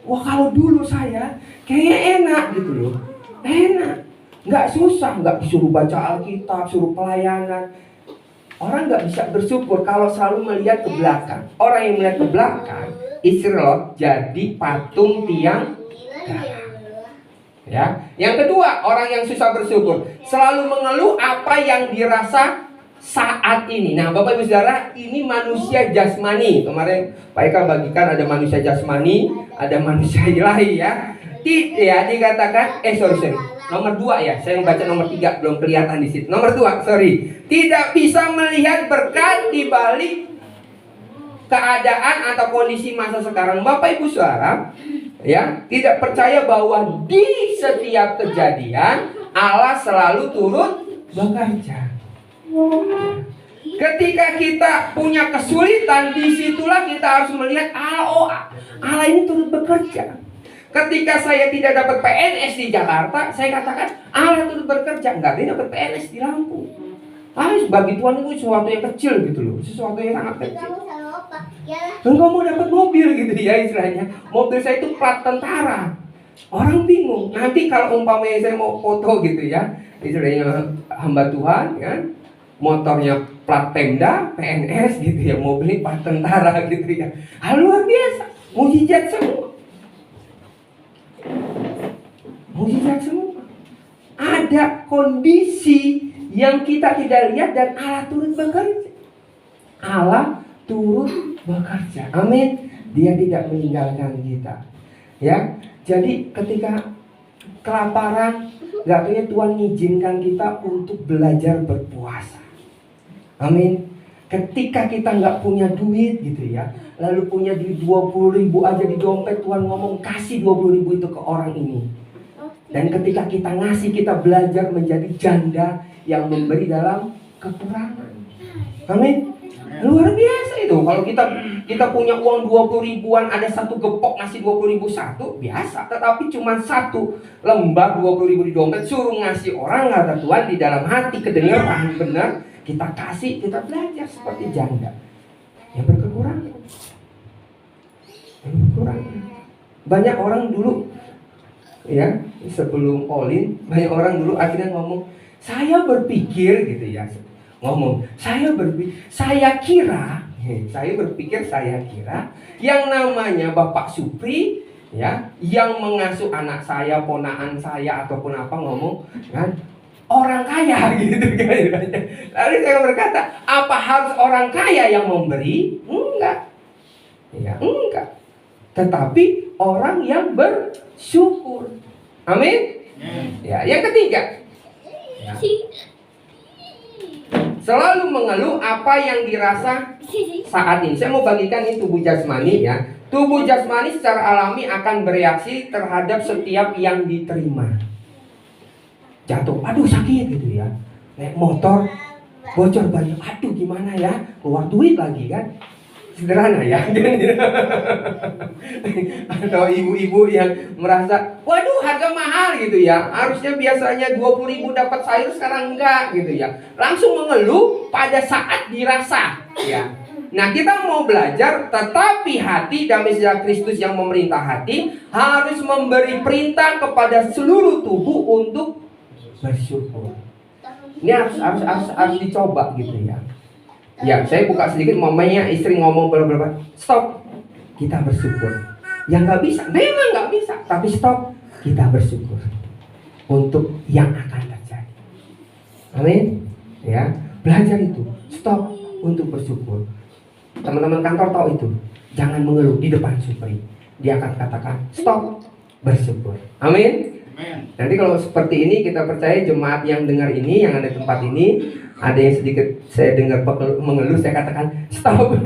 Wah kalau dulu saya kayaknya enak gitu loh, enak, nggak susah, nggak disuruh baca Alkitab, suruh pelayanan. Orang nggak bisa bersyukur kalau selalu melihat ke belakang. Orang yang melihat ke belakang, istri Lot jadi patung tiang garam. Ya, yang kedua orang yang susah bersyukur selalu mengeluh apa yang dirasa saat ini. Nah, Bapak Ibu Saudara, ini manusia jasmani. Kemarin Pak Eka bagikan ada manusia jasmani, ada manusia ilahi ya. Dikatakan sorry. Nomor 2 ya. Saya membaca nomor 3 belum kelihatan di situ. Nomor 2, sorry. Tidak bisa melihat berkat di balik keadaan atau kondisi masa sekarang. Bapak Ibu Saudara, ya, tidak percaya bahwa di setiap kejadian Allah selalu turut bekerja. Ketika kita punya kesulitan, disitulah kita harus melihat Allah ini turut bekerja. Ketika saya tidak dapat PNS di Jakarta, saya katakan Allah turut bekerja. Enggak, dia dapat PNS di Lampung. Bagi Tuhan itu sesuatu yang kecil gitu loh, sesuatu yang sangat kecil. Dan kamu dapat mobil gitu ya istilahnya. Mobil saya itu plat tentara. Orang bingung. Nanti kalau umpamanya saya mau foto gitu ya, istilahnya hamba Tuhan kan, motornya plat Pemda, PNS gitu ya, mobilnya plat tentara gitu ya. Luar biasa, mujizat semua. Mujizat semua. Ada kondisi yang kita tidak lihat dan Allah turut bekerja. Allah turut bekerja. Amin. Dia tidak meninggalkan kita. Ya. Jadi ketika kelaparan, gak punya Tuhan mengizinkan kita untuk belajar berpuasa. Amin. Ketika kita nggak punya duit gitu ya, lalu punya duit 20.000 aja di dompet, Tuhan ngomong kasih 20.000 itu ke orang ini. Dan ketika kita ngasih, kita belajar menjadi janda yang memberi dalam kekurangan. Amin. Luar biasa itu. Kalau kita punya uang 20.000-an, ada satu gepok ngasih 20.000 satu, biasa. Tetapi cuma satu lembar 20.000 di dompet, suruh ngasih orang, kata Tuhan, di dalam hati kedengaran benar, kita kasih, kita belajar seperti janda yang berkekurangan. Banyak orang dulu ya, sebelum Olin, banyak orang dulu akhirnya ngomong, saya berpikir gitu ya, saya kira yang namanya Bapak Supri ya, yang mengasuh anak saya, ponaan saya ataupun apa, ngomong kan orang kaya gitu kan. Lalu saya berkata, apa harus orang kaya yang memberi? Enggak. Ya, enggak. Tetapi orang yang bersyukur. Amin. Ya, yang ketiga. Ya. Selalu mengeluh apa yang dirasa saat ini. Saya mau bagikan ini tubuh jasmani ya. Tubuh jasmani secara alami akan bereaksi terhadap setiap yang diterima. Jatuh, aduh sakit gitu ya. Naik motor, bocor ban, aduh gimana ya, keluar duit lagi kan. Sederhana ya. Atau ibu-ibu yang merasa, waduh harga mahal gitu ya, harusnya biasanya 20.000 dapat sayur, sekarang enggak gitu ya. Langsung mengeluh pada saat dirasa ya. Nah, kita mau belajar, tetapi hati damai sejahtera Kristus yang memerintah hati harus memberi perintah kepada seluruh tubuh untuk bersyukur. Ini harus dicoba gitu ya. Ya, saya buka sedikit, mamanya istri ngomong bla-bla-bla. Stop. Kita bersyukur. Yang nggak bisa, memang nggak bisa, tapi stop. Kita bersyukur untuk yang akan terjadi. Amin. Ya, belajar itu. Stop untuk bersyukur. Teman-teman kantor tahu itu. Jangan mengeluh di depan Supri. Dia akan katakan stop, bersyukur. Amin. Nanti kalau seperti ini, kita percaya jemaat yang dengar ini, yang ada di tempat ini, ada yang sedikit saya dengar mengeluh, saya katakan stop,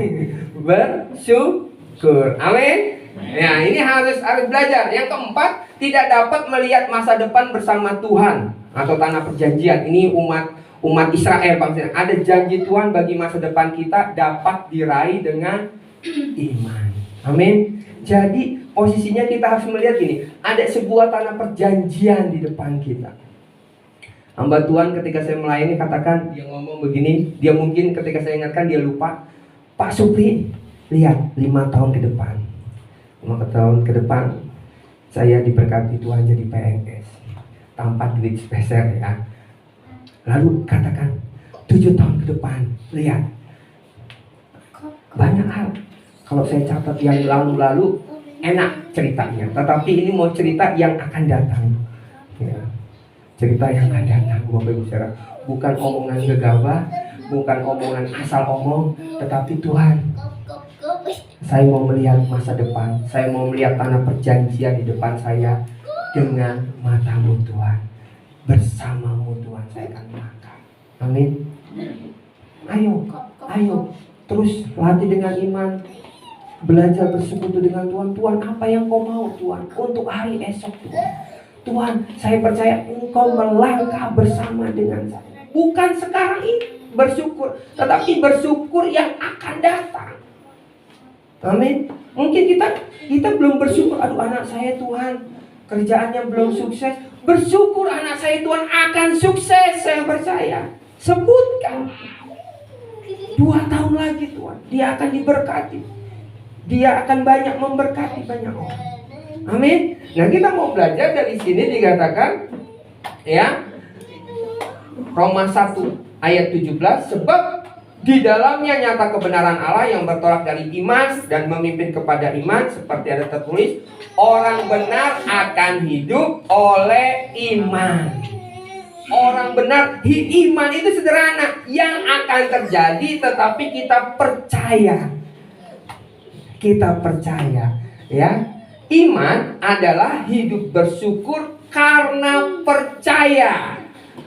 bersyukur. Amin. Ya, ini harus belajar. Yang keempat, tidak dapat melihat masa depan bersama Tuhan atau tanah perjanjian. Ini umat Israel bangsa. Ada janji Tuhan bagi masa depan kita dapat diraih dengan iman. Amin. Jadi posisinya kita harus melihat gini, ada sebuah tanah perjanjian di depan kita. Hamba Tuhan ketika saya melayani katakan, dia ngomong begini, dia mungkin ketika saya ingatkan dia lupa. Pak Supri, lihat 5 tahun ke depan. 5 tahun ke depan saya diberkati Tuhan jadi PNS tanpa duit spesial ya. Lalu katakan 7 tahun ke depan, lihat banyak hal. Kalau saya catat yang lalu-lalu enak ceritanya, tetapi ini mau cerita yang akan datang ya. Cerita yang akan datang, Bapak Ibu Saudara. Bukan omongan gegabah, bukan omongan asal omong, tetapi Tuhan, saya mau melihat masa depan. Saya mau melihat tanah perjanjian di depan saya dengan matamu Tuhan. Bersamamu Tuhan saya akan makan. Amin. Ayo terus latih dengan iman. Belajar bersekutu dengan Tuhan. Tuhan, apa yang kau mau Tuhan untuk hari esok Tuhan? Tuhan, saya percaya Engkau melangkah bersama dengan saya. Bukan sekarang ini bersyukur, tetapi bersyukur yang akan datang. Amin. Mungkin kita belum bersyukur. Aduh, anak saya Tuhan kerjaannya belum sukses. Bersyukur anak saya Tuhan akan sukses. Saya percaya. Sebutkan 2 tahun lagi Tuhan, dia akan diberkati. Dia akan banyak memberkati banyak orang. Amin. Nah, kita mau belajar dari sini dikatakan ya, Roma 1 ayat 17, sebab di dalamnya nyata kebenaran Allah yang bertolak dari iman dan memimpin kepada iman, seperti ada tertulis, orang benar akan hidup oleh iman. Orang benar, iman itu sederhana, yang akan terjadi tetapi kita percaya. Kita percaya, ya. Iman adalah hidup bersyukur karena percaya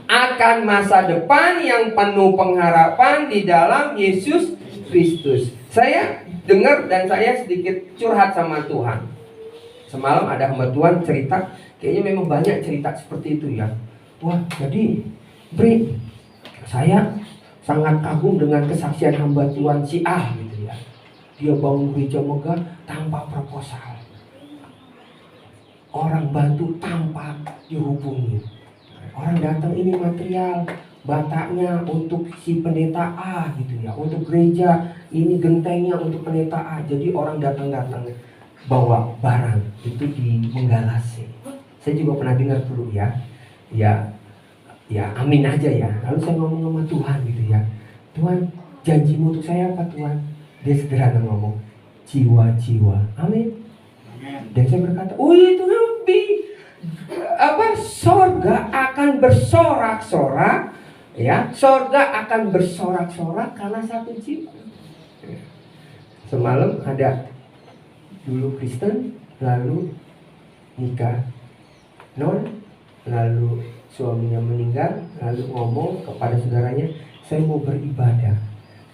akan masa depan yang penuh pengharapan di dalam Yesus Kristus. Saya dengar dan saya sedikit curhat sama Tuhan. Semalam ada hamba Tuhan cerita, kayaknya memang banyak cerita seperti itu ya. Wah, jadi Bri, saya sangat kagum dengan kesaksian hamba Tuhan si A gitu ya. Dia bangun gereja megah tanpa proposal. Orang bantu tanpa dihubungi. Orang datang ini material, bataknya untuk si pendeta A gitu ya. Untuk gereja, ini gentengnya untuk pendeta A. Jadi orang datang-datang bawa barang itu di Menggalase. Saya juga pernah dengar dulu ya. Ya amin aja ya. Lalu saya ngomong sama Tuhan gitu ya. Tuhan, janjimu untuk saya apa Tuhan? Dia sederhana ngomong, jiwa-jiwa. Amin. Dan saya berkata, oh itu lebih sorga akan bersorak-sorak ya. Sorga akan bersorak-sorak karena satu jiwa. Semalam ada dulu Kristen, lalu nikah non, lalu suaminya meninggal, lalu ngomong kepada saudaranya, saya mau beribadah.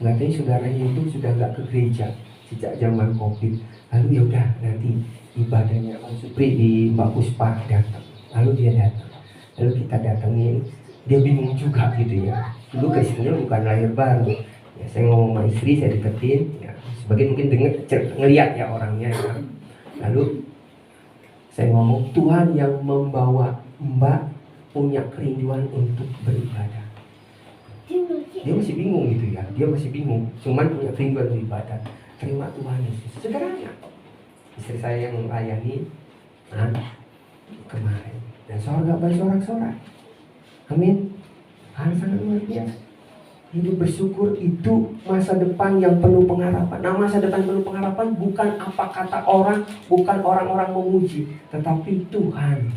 Katanya saudaranya itu sudah nggak ke gereja sejak zaman COVID. Lalu ya udah nanti ibadahnya Om Supri di Mbak Puspa datang. Lalu dia datang, lalu kita datangin. Dia bingung juga gitu ya. Dulu Kristennya bukan lahir baru. Ya, saya ngomong sama istri, saya deketin. Ya, sebagian mungkin ngeliat ya orangnya. Ya. Lalu saya ngomong, Tuhan yang membawa Mbak punya kerinduan untuk beribadah. Dia masih bingung gitu ya. Dia masih bingung. Cuman punya kerinduan beribadah. Terima Tuhan Yesus. Sederhana. Istri saya yang melayani kemarin. Dan sorga bersorak-sorak. Amin. Hal sangat luar biasa. Hidup bersyukur itu masa depan yang penuh pengharapan. Nah, masa depan penuh pengharapan bukan apa kata orang, bukan orang-orang memuji, tetapi Tuhan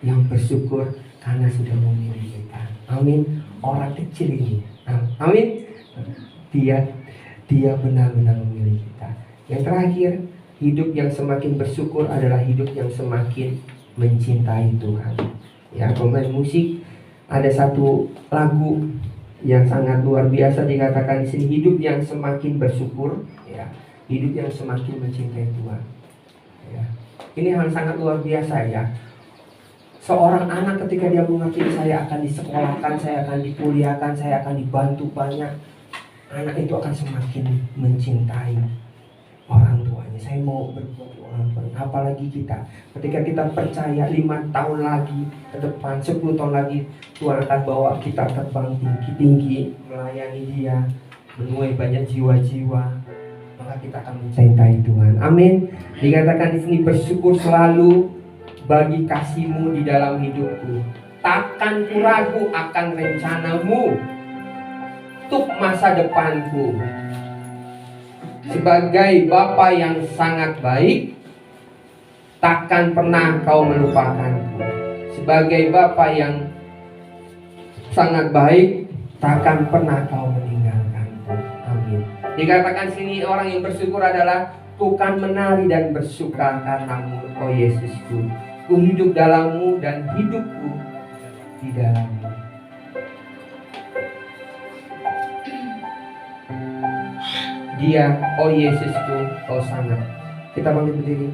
yang bersyukur karena sudah memilih kita. Amin. Orang kecil ini. Amin. Dia benar-benar memilih kita. Yang terakhir, hidup yang semakin bersyukur adalah hidup yang semakin mencintai Tuhan. Ya, pemain musik ada satu lagu yang sangat luar biasa dikatakan di sini, hidup yang semakin bersyukur, ya, hidup yang semakin mencintai Tuhan. Ya. Ini hal sangat luar biasa ya. Seorang anak ketika dia mengerti saya akan disekolahkan, saya akan dikuliahkan, saya akan dibantu banyak, anak itu akan semakin mencintai orang tuanya. Saya mau berbuat orang tuanya. Apalagi kita, ketika kita percaya 5 tahun lagi ke depan, 10 tahun lagi, Tuhan akan bawa kita terbang tinggi-tinggi, melayani Dia, menuai banyak jiwa-jiwa, maka kita akan mencintai Tuhan. Amin. Dikatakan di sini, bersyukur selalu bagi kasih-Mu di dalam hidupku. Takkan ku ragu akan rencanamu untuk masa depanku. Sebagai Bapa yang sangat baik, takkan pernah Kau melupakanku. Sebagai Bapa yang sangat baik, takkan pernah Kau meninggalkanku. Amin. Dikatakan sini orang yang bersyukur adalah ku kan menari dan bersuka karena-Mu, oh Yesusku. Ku hidup dalam-Mu dan hidupku di dalam-Mu. Dia, oh Yesusku, oh sangat. Kita bangkit berdiri.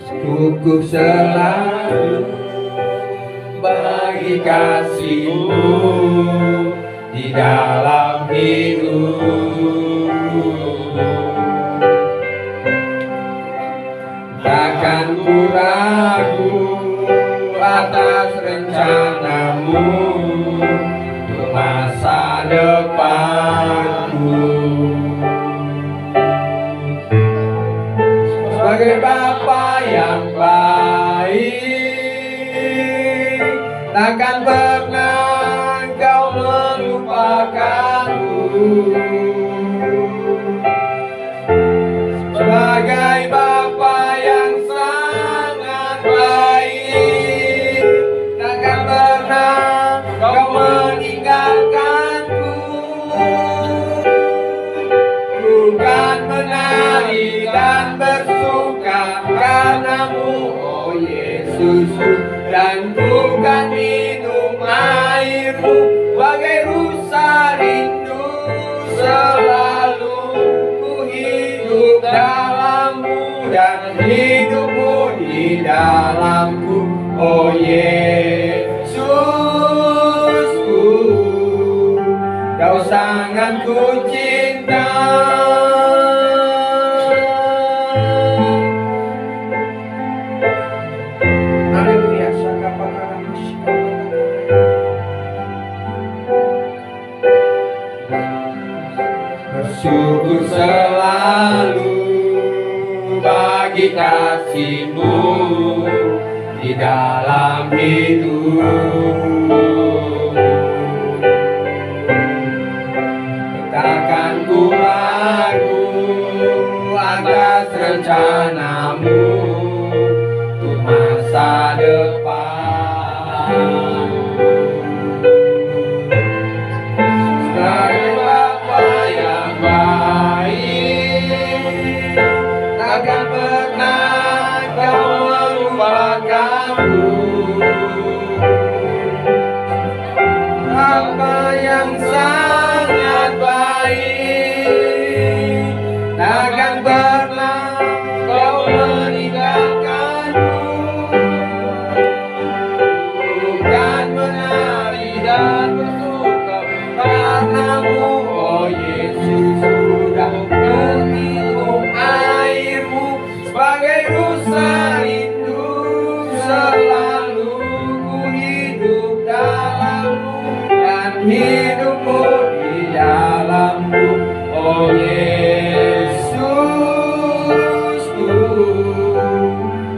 Cukup selalu bagi kasih-Mu di dalam hidup. Takkan ku ragu atas rencana-Mu untuk masa depanku. Sebagai Bapa yang baik, takkan pernah Kau melupakanku. Sebagai Bapa yang sangat baik, takkan pernah Kau meninggalkanku. Bukan menari dan bersuka karena-Mu, oh Yesusku, dan bukan minum air-Mu bagai rusa rindu. Selalu ku hidup dalam-Mu dan hidup-Mu di dalamku, oh Yesusku. Kau sangat ku cinta. Haleluya. Bersyukur selalu bagi kasih-Mu di dalam hidup. Takkan ku ragu atas rencana-Mu untuk masa depan. Sebagai Bapa yang baik, takkan pernah Kau melupakanku. Bapa yang sangat baik, takkan pernah Kau meninggalkanku. Bukan menari dan bersuka karena-Mu, oh Yesus, sudah minum air-Mu sebagai rusa rindu. Selalu ku hidup dalam-Mu dan hidup-Mu di dalamku, oh Yesusku.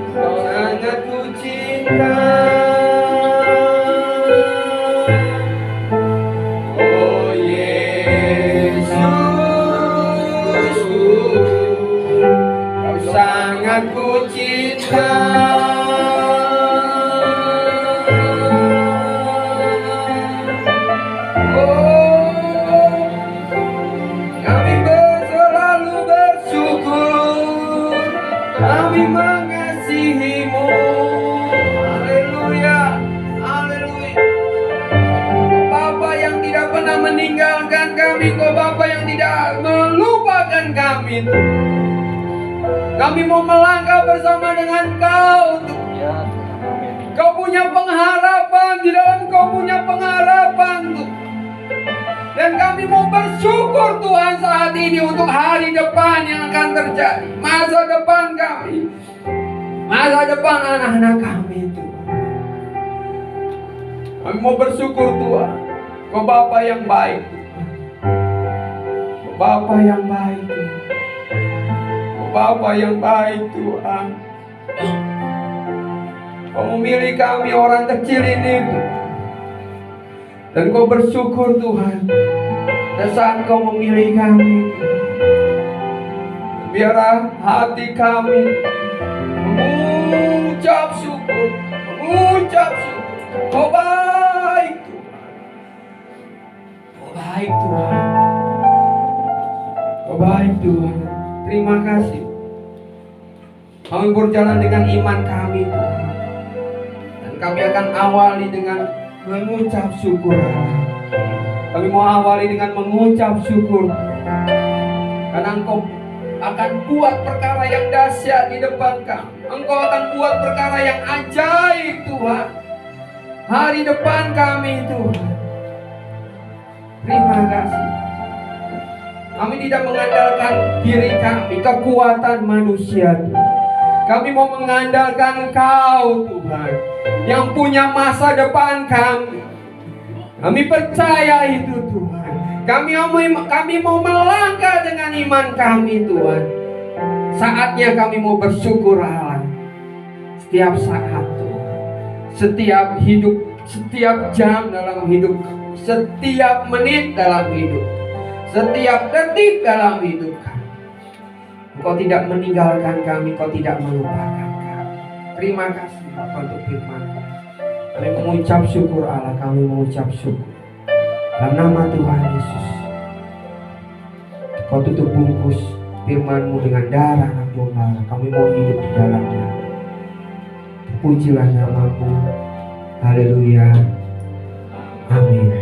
Kau sangat ku cinta, oh Yesusku. Kau sangat ku cinta. Oh pernah meninggalkan kami. Engkau Bapa yang tidak melupakan kami. Kami mau melangkah bersama dengan Kau, Tuhan. Ya, amin. Kau punya pengharapan, di dalam Kau punya pengharapan, Tuhan. Dan kami mau bersyukur Tuhan saat ini untuk hari depan yang akan terjadi. Masa depan kami, masa depan anak-anak kami, Tuhan. Kami mau bersyukur Tuhan. Kau Bapa yang baik, Tuhan. Kau Bapa yang baik, Tuhan. Kau Bapa yang baik, Tuhan. Kau memilih kami orang kecil ini, Tuhan. Dan Kau bersyukur Tuhan. Dan saat Kau memilih kami, biarlah hati kami mengucap syukur, mengucap syukur. Kau baik Tuhan. Kau baik Tuhan. Kau baik Tuhan. Terima kasih. Kami berjalan dengan iman kami Tuhan. Dan kami akan awali dengan mengucap syukur. Kami mau awali dengan mengucap syukur, karena Engkau akan buat perkara yang dahsyat di depan kami. Engkau akan buat perkara yang ajaib Tuhan. Hari depan kami Tuhan. Terima kasih. Kami tidak mengandalkan diri kami, kekuatan manusia Tuhan. Kami mau mengandalkan Kau Tuhan, yang punya masa depan kami. Kami percaya itu Tuhan. Kami mau melangkah dengan iman kami Tuhan. Saatnya kami mau bersyukur Allah. Setiap saat Tuhan. Setiap hidup, setiap jam dalam hidup, setiap menit dalam hidup, setiap detik dalam hidup kami. Engkau tidak meninggalkan kami, Kau tidak melupakan kami. Terima kasih Bapak untuk firman. Kami mengucap syukur Allah, kami mengucap syukur. Dalam nama Tuhan Yesus. Kau tutup bungkus firman-Mu dengan darah anak domba. Kami mau hidup di dalamnya. Pujilah nama-Mu. Haleluya. Amin.